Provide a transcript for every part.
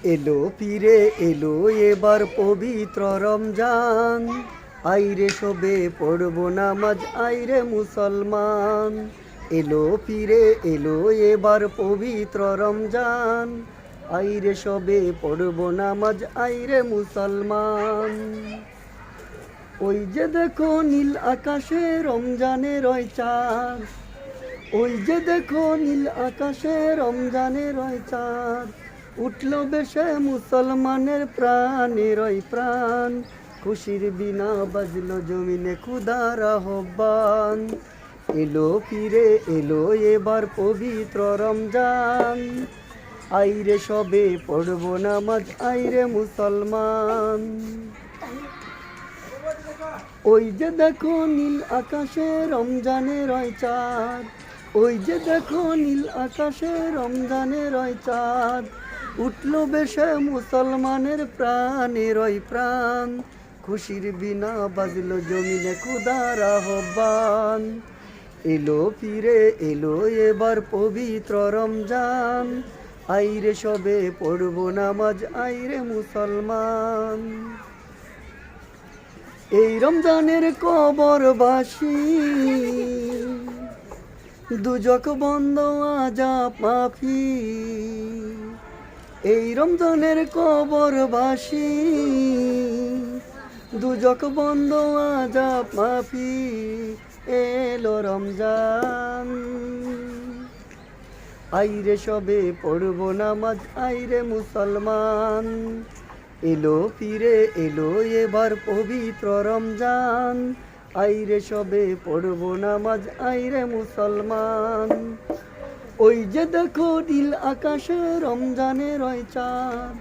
এলো ফিরে এলো এবার পবিত্র রমজান, আইরে সবে পড়ব নামাজ আইরে মুসলমান। এলো ফিরে এলো এবার পবিত্র রমজান, আইরে সবে পড়ব নামাজ আইরে মুসলমান। ওই যে দেখো নীল আকাশে রমজানের ওই চাঁদ, ওই যে দেখো নীল আকাশে রমজানের ওই চাঁদ, উঠল বেশে মুসলমানের প্রাণের ওই প্রাণ, খুশির বিনা বাজলো জমিনে খুদার আহ্বান। এলো ফিরে এলো এবার পবিত্র রমজান, আইরে সবে পড়ব নামাজ আইরে মুসলমান। ওই যে দেখো নীল আকাশে রমজানের ওই চাঁদ, ওই যে দেখো নীল আকাশে রমজানের ওই চাঁদ, উঠল বেশে মুসলমানের প্রাণের ওই প্রাণ, খুশির বিনা বাজলো জমিনে খুদার আহ্বান। এলো ফিরে এলো এবার পবিত্র রমজান, আইরে সবে পড়ব নামাজ আইরে মুসলমান। এই রমজানের কবরবাসী দুজক বন্ধ আযাব মাফি, এই রমজানের কবরবাসী দুজক বন্ধ আযাব মাফি। এলো রমজান, আইরে সবে পড়ব নামাজ আইরে মুসলমান। এলো ফিরে এলো এবার পবিত্র রমজান, আইরে সবে পড়ব নামাজ আইরে মুসলমান। ওই যে দেখো নীল আকাশে রমজানের ওই চাঁদ,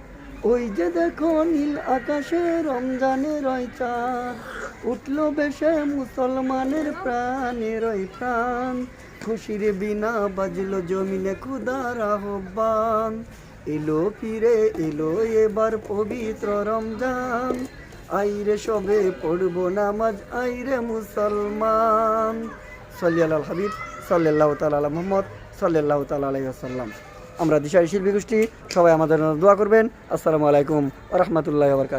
ওই যে দেখো নীল আকাশে রমজানের ওই চাঁদ, উঠল বেশে মুসলমানের প্রাণের ওই প্রাণ, খুশির বিনা বাজলো জমিনে খুদার আহ্বান। এলো ফিরে এলো এবার পবিত্র রমজান, আইরে সবে পড়ব নামাজ আইরে মুসলমান। সাল্লাল্লাহু আলাল হাবিব সাল্লাল্লাহু তাআলা আলা মুহাম্মদ সাল্লাল্লাহু তাআলা আলাইহি ওয়াসাল্লাম। আমরা দিশারি শিল্পী গোষ্ঠী, সবাই আমাদের জন্য দোয়া করবেন। আসসালামু আলাইকুম ওয়া রাহমাতুল্লাহি ওয়া বারাকাতুহু।